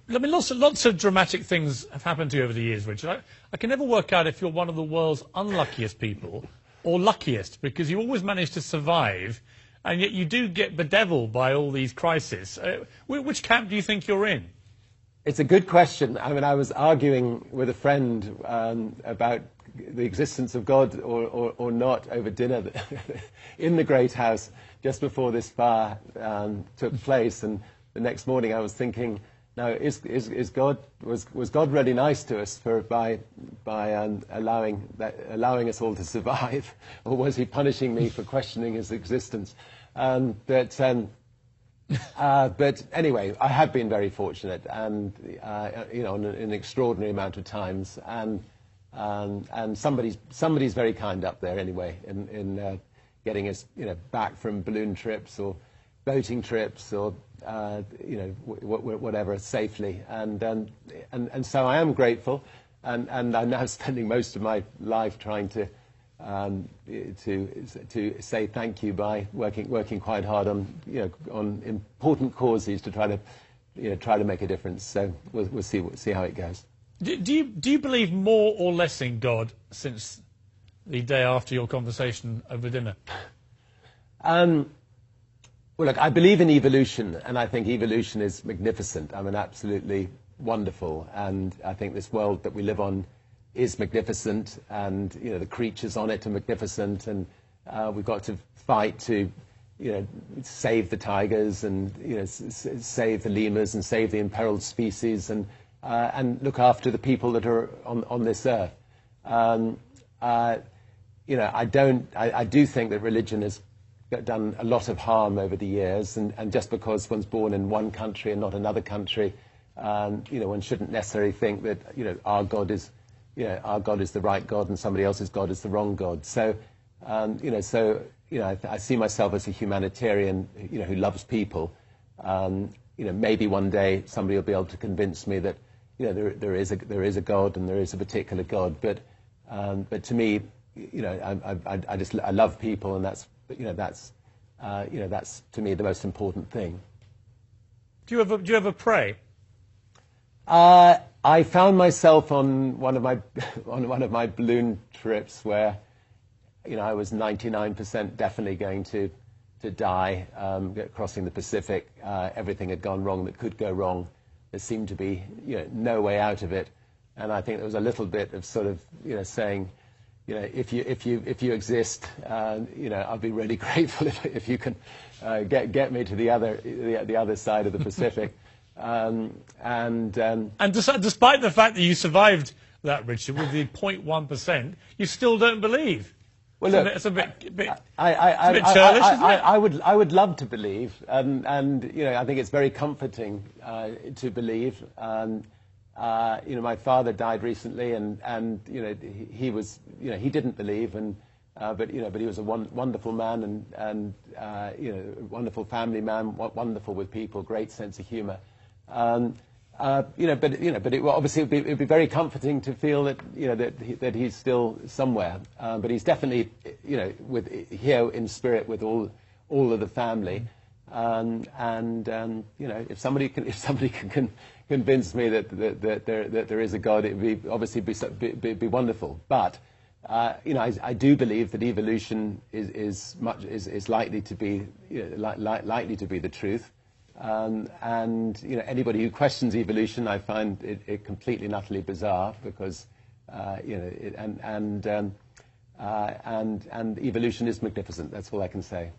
I mean, lots of dramatic things have happened to you over the years, Richard. I can never work out if you're one of the world's unluckiest people or luckiest, because you always manage to survive, and yet you do get bedeviled by all these crises. Which camp do you think you're in? It's a good question. I mean, I was arguing with a friend about the existence of God or not over dinner in the Great House just before this fire took place. And the next morning I was thinking, now, was God really nice to us by allowing us all to survive, or was he punishing me for questioning his existence? But anyway, I have been very fortunate, and you know, an extraordinary amount of times, and somebody's very kind up there anyway in getting us, you know, back from balloon trips or boating trips or you know, whatever, safely, and so I am grateful, and I'm now spending most of my life trying to say thank you by working quite hard on, you know, on important causes to try to make a difference. So we'll see how it goes. Do you believe more or less in God since the day after your conversation over dinner? Well, look, I believe in evolution, and I think evolution is magnificent. I mean, absolutely wonderful, and I think this world that we live on is magnificent, and, you know, the creatures on it are magnificent, and we've got to fight to, you know, save the tigers, and, you know, save the lemurs, and save the imperiled species, and look after the people that are on this earth. You know, I do think that religion has done a lot of harm over the years, and just because one's born in one country and not another country, you know, one shouldn't necessarily think that, you know, our God is the right God and somebody else's God is the wrong God. So, you know, I see myself as a humanitarian, you know, who loves people. You know, maybe one day somebody will be able to convince me that, you know, there is a God and there is a particular God. But to me, you know, I love people, and that's to me the most important thing. Do you ever pray? I found myself on one of my balloon trips where, you know, I was 99% definitely going to die, crossing the Pacific. Everything had gone wrong that could go wrong. There seemed to be, you know, no way out of it, and I think there was a little bit of sort of, you know, saying, you know, if you exist, you know, I'll be really grateful if you can get me to the other side of the Pacific. And despite the fact that you survived that, Richard, with the 0.1%, you still don't believe. Well, look, it's a bit churlish, isn't it? I would love to believe, and you know, I think it's very comforting to believe. You know, my father died recently, and you know, he was, you know, he didn't believe, but he was a wonderful man, and you know, wonderful family man, wonderful with people, great sense of humour. You know, but it obviously it'd be very comforting to feel that, you know, that he's still somewhere, but he's definitely, you know, here in spirit with all of the family, and you know, if somebody can convince me that there is a God, it would be wonderful. But you know, I do believe that evolution is likely to be, you know, likely to be the truth. And you know, anybody who questions evolution, I find it completely and utterly bizarre, because you know, and evolution is magnificent. That's all I can say.